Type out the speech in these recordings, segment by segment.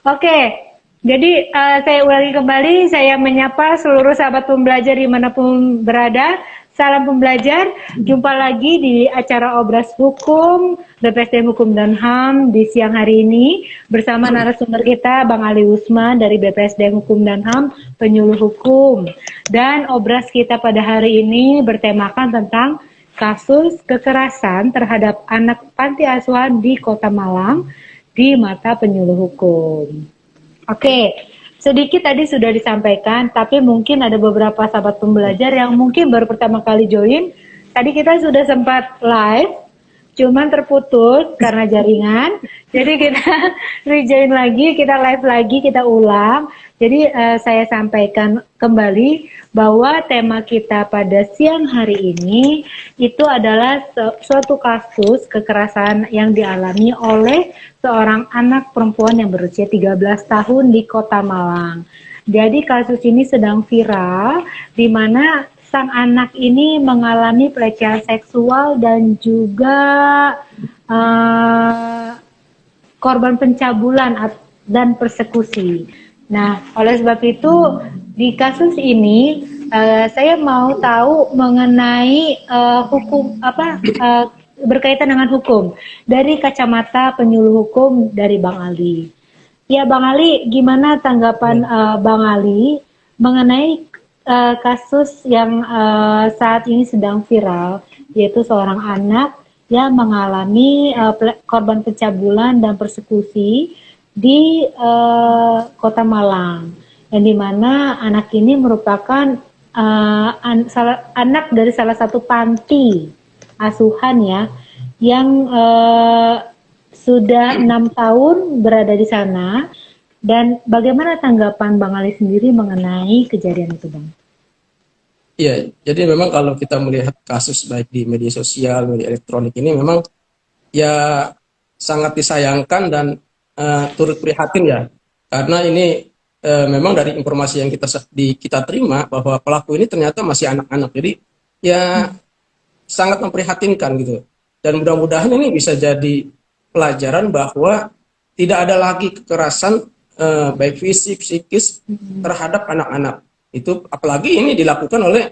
Oke, jadi saya ulangi kembali, saya menyapa seluruh sahabat pembelajar dimanapun berada. Salam pembelajar, jumpa lagi di acara Obras Hukum, BPSDM Hukum dan HAM di siang hari ini bersama narasumber kita Bang Ali Usman dari BPSDM Hukum dan HAM, penyuluh hukum. Dan Obras kita pada hari ini bertemakan tentang kasus kekerasan terhadap anak panti asuhan di Kota Malang di mata penyuluh hukum. Oke, sedikit tadi sudah disampaikan, tapi mungkin ada beberapa sahabat pembelajar yang mungkin baru pertama kali join. Tadi kita sudah sempat live, cuman terputus karena jaringan. Jadi kita rejoin lagi, kita live lagi, kita ulang. Jadi saya sampaikan kembali bahwa tema kita pada siang hari ini itu adalah suatu kasus kekerasan yang dialami oleh seorang anak perempuan yang berusia 13 tahun di Kota Malang. Jadi kasus ini sedang viral di mana sang anak ini mengalami pelecehan seksual dan juga korban pencabulan dan persekusi. Nah, oleh sebab itu di kasus ini saya mau tahu mengenai hukum berkaitan dengan hukum dari kacamata penyuluh hukum dari Bang Ali. Ya, Bang Ali, gimana tanggapan Bang Ali mengenai kasus yang saat ini sedang viral, yaitu seorang anak yang mengalami korban pencabulan dan persekusi di Kota Malang, yang dimana anak ini merupakan anak dari salah satu panti asuhan ya, yang sudah 6 tahun berada di sana. Dan bagaimana tanggapan Bang Ali sendiri mengenai kejadian itu, Bang? Iya, jadi memang kalau kita melihat kasus baik di media sosial, media elektronik ini memang ya sangat disayangkan dan turut prihatin ya. Karena ini memang dari informasi yang kita terima bahwa pelaku ini ternyata masih anak-anak. Jadi ya sangat memprihatinkan gitu. Dan mudah-mudahan ini bisa jadi pelajaran bahwa tidak ada lagi kekerasan baik fisik, psikis terhadap anak-anak. Itu apalagi ini dilakukan oleh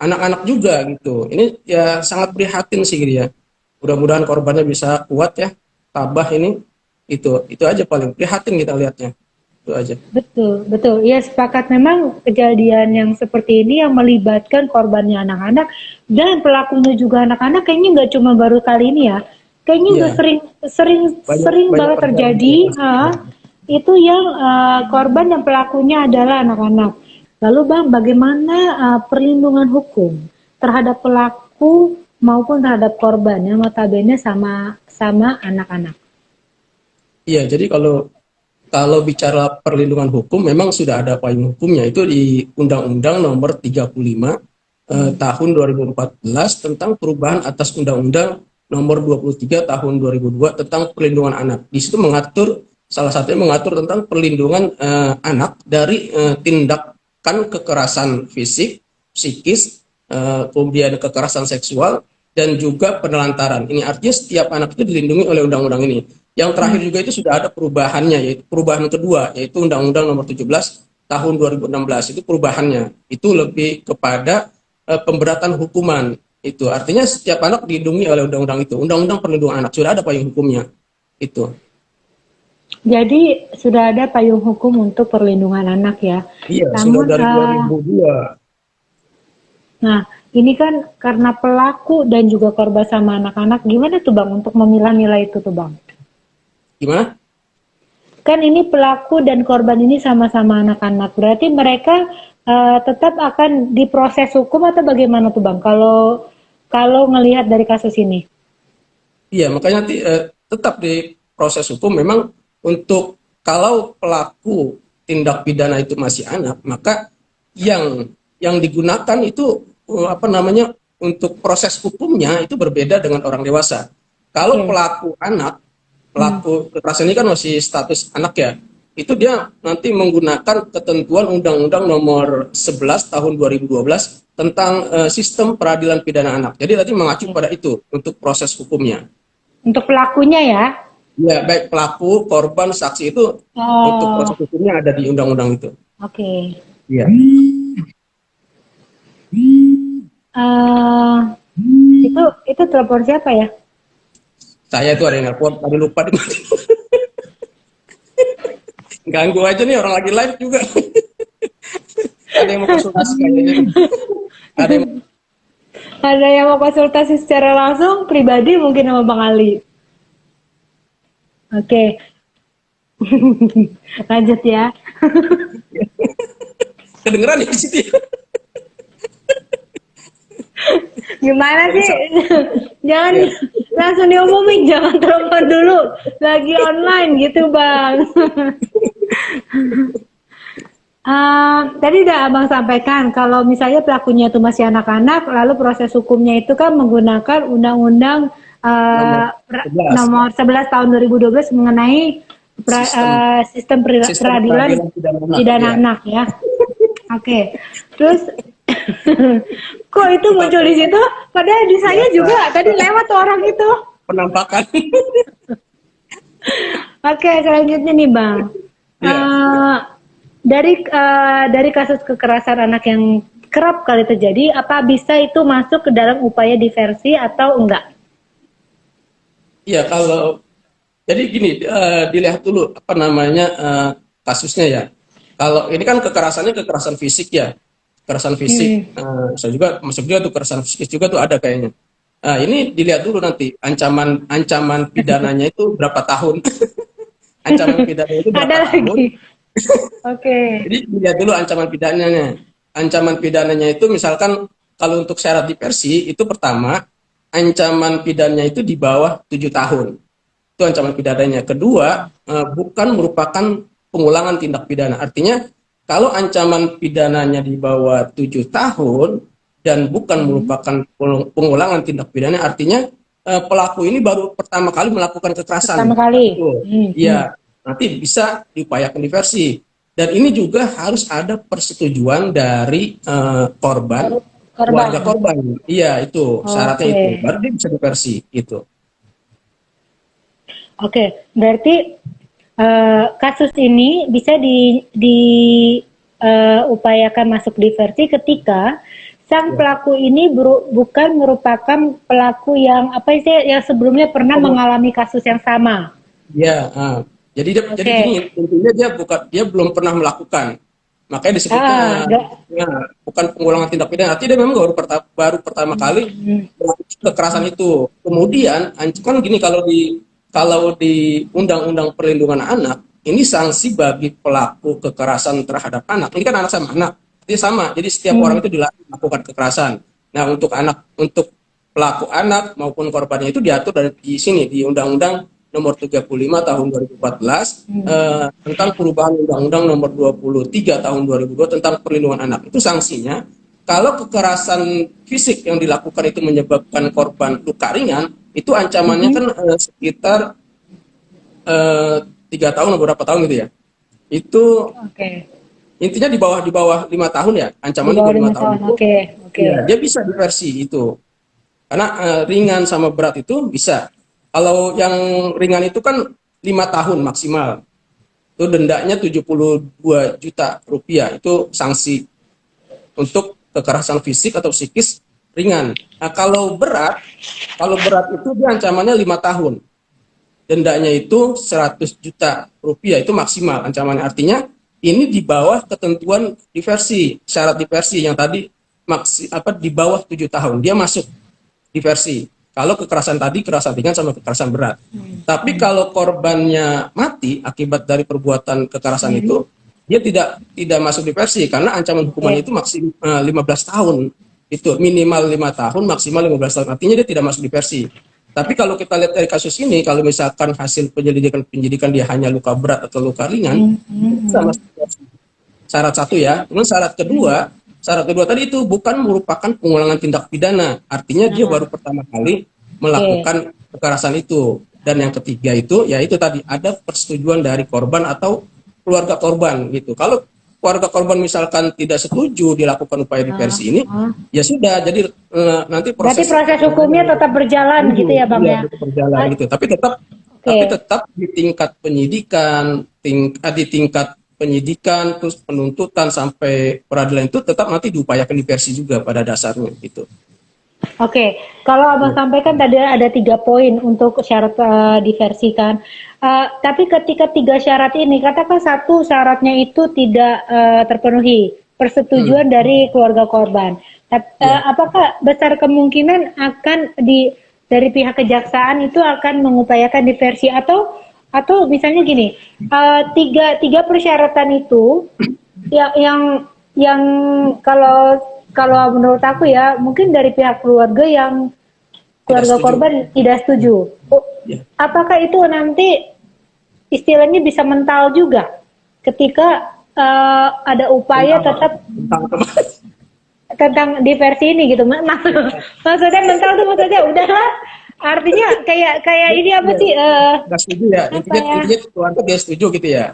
anak-anak juga gitu. Ini ya sangat prihatin sih gitu ya. Mudah-mudahan korbannya bisa kuat ya, tabah ini. Itu aja paling prihatin kita lihatnya. Itu aja. Betul, betul. Ya, sepakat, memang kejadian yang seperti ini yang melibatkan korbannya anak-anak dan pelakunya juga anak-anak kayaknya nggak cuma baru kali ini ya. Kayaknya udah Iya, sering sering banyak sering banyak banget terjadi terjadi. ya, pasti. Itu yang korban dan pelakunya adalah anak-anak. Lalu Bang, bagaimana perlindungan hukum terhadap pelaku maupun terhadap korban yang notabene sama anak-anak? Iya, jadi kalau bicara perlindungan hukum memang sudah ada payung hukumnya itu di Undang-Undang Nomor 35 tahun 2014 tentang perubahan atas Undang-Undang Nomor 23 tahun 2002 tentang perlindungan anak. Di situ mengatur salah satunya mengatur tentang perlindungan anak dari tindakan kekerasan fisik, psikis, kemudian kekerasan seksual dan juga penelantaran. Ini artinya setiap anak itu dilindungi oleh undang-undang ini. Yang terakhir juga itu sudah ada perubahannya, yaitu perubahan kedua, yaitu Undang-Undang Nomor 17 tahun 2016. Itu perubahannya. Itu lebih kepada pemberatan hukuman. Itu artinya setiap anak dilindungi oleh undang-undang itu. Undang-undang perlindungan anak sudah ada payung hukumnya. Itu. Jadi sudah ada payung hukum untuk perlindungan anak ya. Iya, sudah Namun, dari 2002. nah ini kan karena pelaku dan juga korban sama anak-anak, gimana tuh Bang untuk memilah-milah itu tuh Bang? Gimana? Kan ini pelaku dan korban ini sama-sama anak-anak, berarti mereka tetap akan diproses hukum atau bagaimana tuh Bang? Kalau kalau ngelihat dari kasus ini? Iya, makanya nanti tetap di proses hukum memang untuk kalau pelaku tindak pidana itu masih anak, maka yang digunakan itu apa namanya untuk proses hukumnya itu berbeda dengan orang dewasa. Kalau Oke. pelaku anak, Hmm. pelaku kekerasan ini kan masih status anak ya, itu dia nanti menggunakan ketentuan Undang-Undang Nomor 11 tahun 2012 tentang sistem peradilan pidana anak. Jadi nanti mengacu pada itu untuk proses hukumnya. Untuk pelakunya ya? Ya, baik pelaku, korban, saksi itu untuk Oh, proses hukumnya ada di undang-undang itu. oke. Iya. eh itu telepon siapa ya? Saya tuh ada yang nelpon, tadi lupa dimatiin. Ganggu aja nih orang lagi live juga. Ada yang mau konsultasi kayaknya nih. Ada yang Ada yang mau konsultasi secara langsung pribadi mungkin sama Bang Ali. Oke, lanjut ya. kedengeran ya di situ. Gimana Nggak sih? bisa. Jangan Ya. langsung diumumin, jangan telepon dulu. Lagi online gitu, Bang. Tadi udah Abang sampaikan kalau misalnya pelakunya itu masih anak-anak, lalu proses hukumnya itu kan menggunakan Undang-Undang Nomor 11. Nomor 11 tahun 2012 mengenai Sistem sistem sistem peradilan peradilan pidana anak. pidana Ya. anak ya. Oke, terus kok itu Coba muncul di situ? Padahal di saya biasa juga tadi lewat tuh orang itu. penampakan. Oke, selanjutnya nih Bang. Ya. Eh, dari kasus kekerasan anak yang kerap kali terjadi, apa bisa itu masuk ke dalam upaya diversi atau enggak? Iya, kalau jadi gini, dilihat dulu apa namanya kasusnya ya. Kalau ini kan kekerasannya kekerasan fisik ya, kekerasan fisik. Hmm. Saya juga masuk juga tuh kekerasan fisik juga tuh ada kayaknya. Nah, ini dilihat dulu nanti ancaman ancaman pidananya itu berapa tahun. Ancaman pidananya itu berapa Ada tahun. lagi. Oke. Jadi dilihat dulu ancaman pidananya. Ancaman pidananya itu misalkan kalau untuk syarat diversi itu pertama ancaman pidananya itu di bawah 7 tahun. Itu ancaman pidananya. Kedua, bukan merupakan pengulangan tindak pidana. Artinya kalau ancaman pidananya di bawah 7 tahun dan bukan merupakan pengulangan tindak pidana, artinya pelaku ini baru pertama kali melakukan Pertama kekerasan. kali. Betul. Iya, nanti bisa diupayakan diversi. Dan ini juga harus ada persetujuan dari korban, Korban. keluarga korban. Iya, itu syaratnya Oke. itu. Baru dia bisa diversi gitu. Oke, berarti kasus ini bisa upayakan masuk diversi ketika sang Ya. pelaku ini bukan merupakan pelaku yang apa sih yang sebelumnya pernah mengalami kasus yang sama. Ya, jadi Oke. gini intinya dia belum pernah melakukan, makanya disebutnya ya, bukan pengulangan tindak pidana. Artinya dia memang baru pertama kali melakukan kekerasan itu. Kemudian kan gini kalau di Undang-Undang Perlindungan Anak ini sanksi bagi pelaku kekerasan terhadap anak. Ini kan anak sama anak, jadi sama. Jadi setiap orang itu dilarang melakukan kekerasan. Nah untuk pelaku anak maupun korbannya itu diatur di sini di Undang-Undang Nomor 35 Tahun 2014 tentang perubahan Undang-Undang Nomor 23 Tahun 2002 tentang perlindungan anak. Itu sanksinya kalau kekerasan fisik yang dilakukan itu menyebabkan korban luka ringan, itu ancamannya kan sekitar 3 tahun atau berapa tahun gitu ya. Itu Oke. intinya di bawah 5 tahun ya, Di ancamannya di bawah bawah 5 lima tahun tahun. itu. Oke, oke. Ya, dia bisa diversi itu. Karena ringan sama berat itu bisa. Kalau yang ringan itu kan 5 tahun maksimal. Itu dendanya 72 juta rupiah. Itu sanksi untuk kekerasan fisik atau psikis ringan. Nah, kalau berat itu dia ancamannya 5 tahun. Dendanya itu 100 juta rupiah, itu maksimal ancamannya. Artinya ini di bawah ketentuan diversi, syarat diversi yang tadi di bawah 7 tahun. Dia masuk diversi. Kalau kekerasan tadi kekerasan ringan sama kekerasan berat. Tapi kalau korbannya mati akibat dari perbuatan kekerasan itu, dia tidak masuk diversi karena ancaman hukumannya itu maksimal 15 tahun. Itu minimal 5 tahun, maksimal 15 tahun. Artinya dia tidak masuk diversi. Tapi kalau kita lihat dari kasus ini, kalau misalkan hasil penyidikan dia hanya luka berat atau luka ringan, itu sama diversi. Syarat satu ya. Kemudian syarat kedua tadi itu bukan merupakan pengulangan tindak pidana. Artinya dia baru pertama kali melakukan kekerasan itu. Dan yang ketiga itu, yaitu tadi ada persetujuan dari korban atau keluarga korban gitu. Kalau keluarga korban misalkan tidak setuju dilakukan upaya diversi ini, ya sudah. Jadi nanti Berarti proses proses hukumnya tetap berjalan gitu ya Bang iya, ya? tetap berjalan gitu. Tapi tetap Tapi Oke. tetap di tingkat penyidikan, di tingkat penyidikan, terus penuntutan sampai peradilan itu tetap nanti diupayakan diversi juga pada dasarnya gitu. Oke, kalau abang Ya, sampaikan tadi ada 3 poin untuk syarat diversi kan. Tapi ketika 3 syarat ini, katakan satu syaratnya itu tidak terpenuhi, persetujuan hmm, dari keluarga korban. ya, Apakah besar kemungkinan akan dari pihak kejaksaan itu akan mengupayakan diversi atau misalnya gini, tiga persyaratan itu yang kalau kalau menurut aku ya mungkin dari pihak keluarga yang tidak keluarga setuju. korban tidak setuju. Ya, Apakah itu nanti istilahnya bisa mental juga ketika ada upaya tentang apa? tetap Tentang apa? tentang diversi ini gitu. Maksudnya mental tuh maksudnya udahlah, artinya kayak kayak ini apa Ya, sih nggak setuju ya. apa Intinya ya. intinya keluarga dia setuju gitu ya.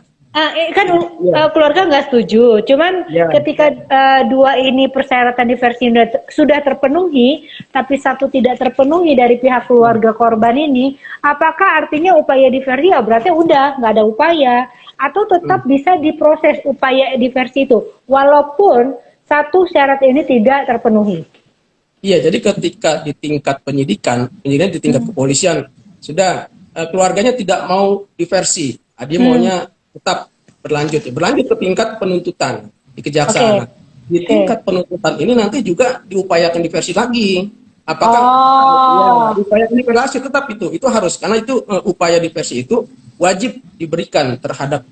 Kan Iya, keluarga nggak setuju. Cuman iya. ketika dua ini persyaratan diversi sudah terpenuhi, tapi satu tidak terpenuhi dari pihak keluarga korban ini, apakah artinya upaya diversi ya berarti udah nggak ada upaya, atau tetap Hmm. bisa diproses upaya diversi itu, walaupun satu syarat ini tidak terpenuhi. Iya, jadi ketika di tingkat penyidikan di tingkat Hmm. kepolisian sudah keluarganya tidak mau diversi, dia Hmm. maunya tetap berlanjut, ya. Berlanjut ke tingkat penuntutan di Oke. kejaksaan. Nah, di Oke. tingkat penuntutan ini nanti juga diupayakan diversi lagi. Apakah ya Oh. diupayakan diversi tetap itu harus karena itu upaya diversi itu wajib diberikan terhadap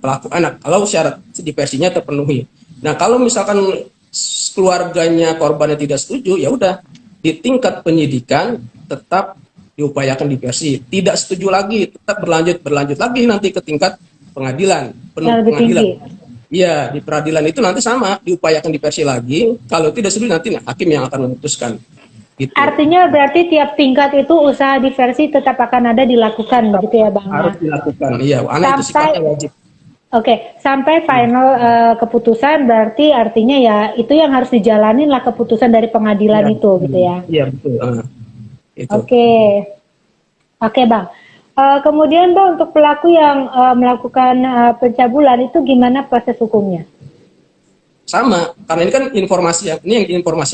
pelaku anak kalau syarat diversinya terpenuhi. Nah, kalau misalkan keluarganya korbannya tidak setuju, ya udah di tingkat penyidikan tetap diupayakan diversi. Tidak setuju lagi, tetap berlanjut lagi nanti ke tingkat pengadilan, Yang lebih pengadilan. tinggi. Iya, di peradilan itu nanti sama diupayakan diversi lagi. Kalau tidak setuju nanti hakim yang akan memutuskan. Gitu. Artinya berarti tiap tingkat itu usaha diversi tetap akan ada dilakukan Tetap begitu ya Bang ya. harus dilakukan. Iya, karena itu Sampai sifatnya wajib. sampai final keputusan berarti artinya ya itu yang harus dijalanin lah keputusan dari pengadilan Iya, itu gitu ya. iya betul. Itu. Oke. Oke Bang. Kemudian Bang untuk pelaku yang melakukan pencabulan itu gimana proses hukumnya? Sama, karena ini kan informasi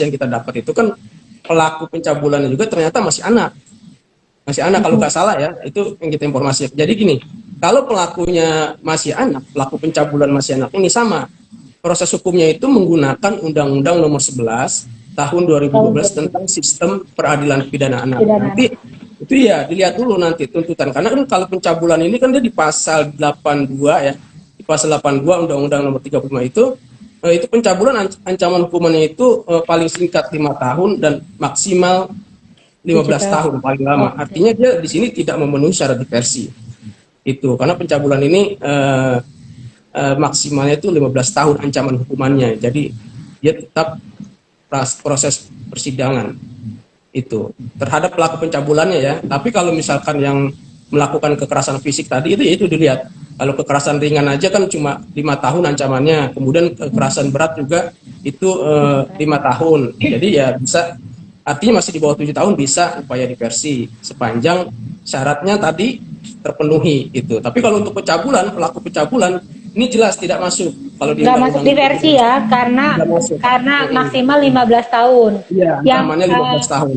yang kita dapat itu kan pelaku pencabulannya juga ternyata masih anak. Masih anak kalau nggak salah ya, itu yang kita informasi. Jadi gini, kalau pelakunya masih anak, pelaku pencabulan masih anak ini sama. Proses hukumnya itu menggunakan Undang-Undang Nomor 11 Tahun 2012 tentang Sistem Peradilan Pidana Anak. Pidana. Nanti itu ya dilihat dulu nanti tuntutan. Karena kan kalau pencabulan ini kan dia di pasal 82 ya. Di pasal 82 Undang-Undang Nomor 35 itu pencabulan ancaman hukumannya itu paling singkat 5 tahun dan maksimal 15 Digital. tahun paling lama. Oke. Artinya dia di sini tidak memenuhi syarat diversi. Itu karena pencabulan ini maksimalnya itu 15 tahun ancaman hukumannya. Jadi dia tetap proses persidangan itu terhadap pelaku pencabulannya ya. Tapi kalau misalkan yang melakukan kekerasan fisik tadi itu ya itu dilihat. Kalau kekerasan ringan aja kan cuma 5 tahun ancamannya, kemudian kekerasan berat juga itu 5 tahun. Jadi ya bisa, artinya masih di bawah 7 tahun bisa upaya diversi sepanjang syaratnya tadi terpenuhi itu. Tapi kalau untuk pencabulan, pelaku pencabulan ini jelas tidak masuk. Kalau di Nggak masuk undang-undang diversi itu ya tidak masuk. karena maksimal 15 tahun. Iya, Yang ancamannya 15 tahun.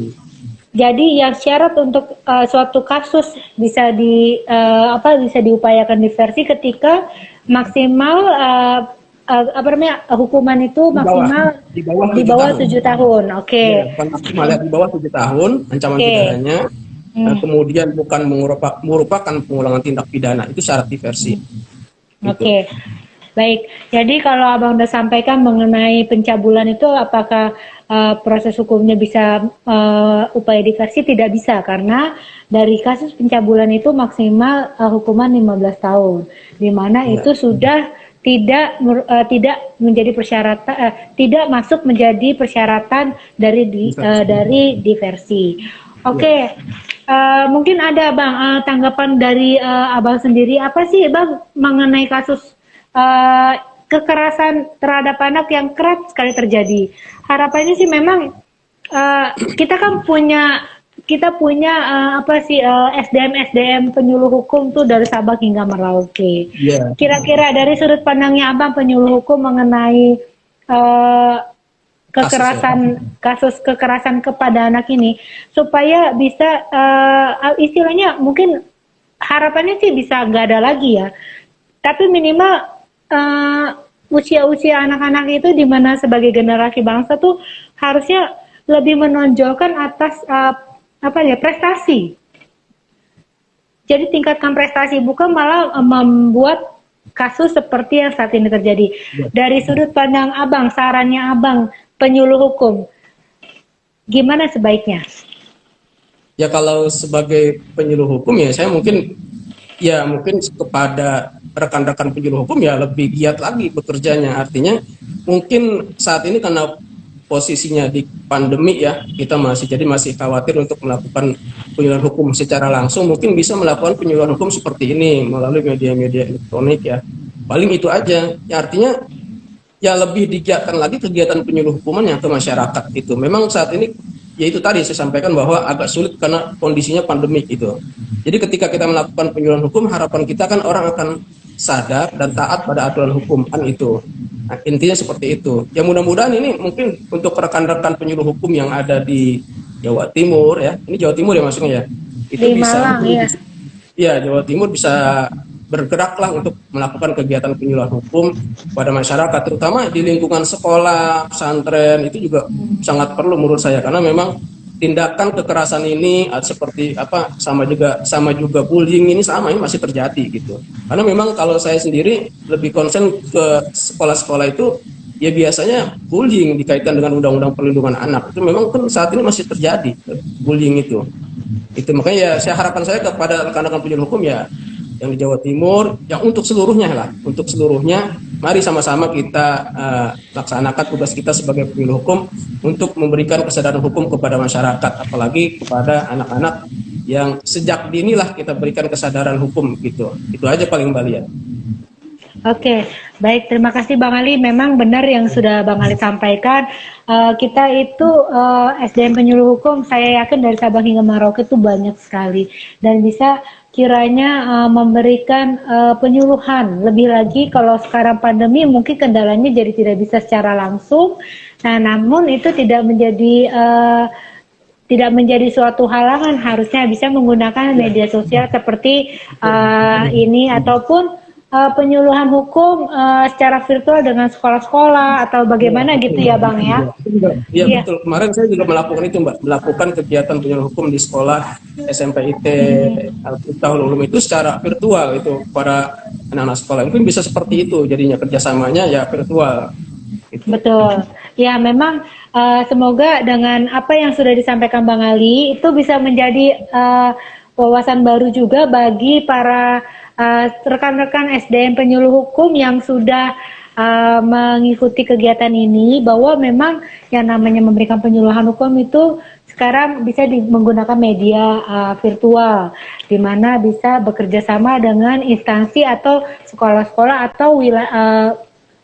jadi yang syarat untuk suatu kasus bisa diupayakan diversi ketika maksimal hukuman itu Di bawah maksimal di bawah di 7 bawah tahun. 7 tahun. Oke. Ya, bukan maksimal ya, di bawah 7 tahun ancaman Oke. pidananya. Hmm. Kemudian bukan merupakan pengulangan tindak pidana, itu syarat diversi. Gitu. Oke. Baik, jadi kalau Abang udah sampaikan mengenai pencabulan itu apakah proses hukumnya bisa upaya diversi? Tidak bisa karena dari kasus pencabulan itu maksimal hukuman 15 tahun, di mana Ya. itu sudah tidak menjadi persyaratan, tidak masuk menjadi persyaratan dari diversi. Oke. Mungkin ada Bang tanggapan dari Abang sendiri, apa sih Bang mengenai kasus kekerasan terhadap anak yang kerap sekali terjadi. Harapannya sih memang kita kan punya kita punya SDM penyuluh hukum tuh dari Sabang hingga Merauke. Iya. Kira-kira dari sudut pandangnya Abang penyuluh hukum mengenai eh, Kasus ya. kasus kekerasan kepada anak ini, supaya bisa istilahnya mungkin harapannya sih bisa nggak ada lagi ya, tapi minimal eh, usia-usia anak-anak itu di mana sebagai generasi bangsa tuh harusnya lebih menonjolkan atas prestasi. Jadi tingkatkan prestasi, bukan malah membuat kasus seperti yang saat ini terjadi. Iya. Dari sudut pandang Abang, sarannya Abang, penyuluh hukum, gimana sebaiknya? Ya kalau sebagai penyuluh hukum ya saya mungkin kepada rekan-rekan penyuluh hukum ya lebih giat lagi bekerjanya. Artinya mungkin saat ini karena posisinya di pandemi ya, kita masih khawatir untuk melakukan penyuluhan hukum secara langsung. Mungkin bisa melakukan penyuluhan hukum seperti ini melalui media-media elektronik ya. Paling itu aja. Ya artinya ya lebih digiatkan lagi kegiatan penyuluh hukuman yang ke masyarakat itu. Memang saat ini ya itu tadi saya sampaikan bahwa agak sulit karena kondisinya pandemik itu. Jadi ketika kita melakukan penyuluhan hukum, harapan kita kan orang akan sadar dan taat pada aturan hukum kan itu. Nah, intinya seperti itu. Ya mudah-mudahan ini mungkin untuk rekan-rekan penyuluh hukum yang ada di Jawa Timur ya. Ini Jawa Timur ya maksudnya ya. Itu Di bisa Malang, ya. ya Jawa Timur bisa bergeraklah untuk melakukan kegiatan penyuluhan hukum pada masyarakat, terutama di lingkungan sekolah, pesantren itu juga sangat perlu menurut saya karena memang tindakan kekerasan ini seperti sama juga bullying ini masih terjadi gitu. Karena memang kalau saya sendiri lebih konsen ke sekolah-sekolah itu ya biasanya bullying dikaitkan dengan undang-undang perlindungan anak itu memang kan saat ini masih terjadi bullying itu. Itu makanya ya harapan saya kepada rekan-rekan penyuluh hukum ya yang di Jawa Timur, yang untuk seluruhnya, mari sama-sama kita laksanakan tugas kita sebagai penyuluh hukum untuk memberikan kesadaran hukum kepada masyarakat, apalagi kepada anak-anak yang sejak dinilah kita berikan kesadaran hukum gitu. Itu aja paling Mbak Lia. Oke, baik. Terima kasih Bang Ali. Memang benar yang sudah Bang Ali sampaikan. Kita itu SDM penyuluh hukum, saya yakin dari Sabang hingga Merauke itu banyak sekali dan bisa kiranya memberikan penyuluhan. Lebih lagi kalau sekarang pandemi mungkin kendalanya jadi tidak bisa secara langsung. Nah, namun itu tidak menjadi suatu halangan, harusnya bisa menggunakan media sosial seperti ini ataupun penyuluhan hukum secara virtual dengan sekolah-sekolah atau bagaimana gitu ya Bang ya? Iya betul. Kemarin saya juga melakukan itu Mbak, melakukan kegiatan penyuluh hukum di sekolah SMP IT Tahul Ulum itu secara virtual itu para anak-anak sekolah. Mungkin bisa seperti itu jadinya kerjasamanya ya virtual. Gitu. Betul. Ya memang semoga dengan apa yang sudah disampaikan Bang Ali itu bisa menjadi wawasan baru juga bagi para rekan-rekan SDM penyuluh hukum yang sudah mengikuti kegiatan ini, bahwa memang yang namanya memberikan penyuluhan hukum itu sekarang bisa menggunakan media virtual, di mana bisa bekerja sama dengan instansi atau sekolah-sekolah atau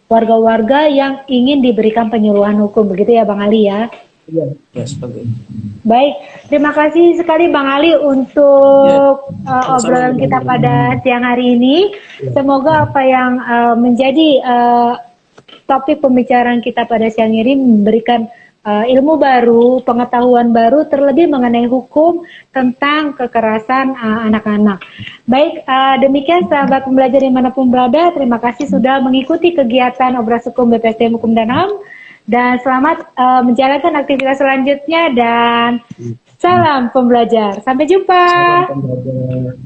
warga-warga yang ingin diberikan penyuluhan hukum, begitu ya Bang Ali ya? Iya, ya seperti itu. Baik, terima kasih sekali Bang Ali untuk obrolan kita pada siang hari ini. Semoga apa yang menjadi topik pembicaraan kita pada siang ini memberikan ilmu baru, pengetahuan baru, terlebih mengenai hukum tentang kekerasan anak-anak. Baik, demikian sahabat pembelajar dimanapun berada, terima kasih sudah mengikuti kegiatan Obras Hukum BPSDM Hukum dan HAM. Dan selamat menjalankan aktivitas selanjutnya dan salam pembelajar. Sampai jumpa. Salam pembelajar.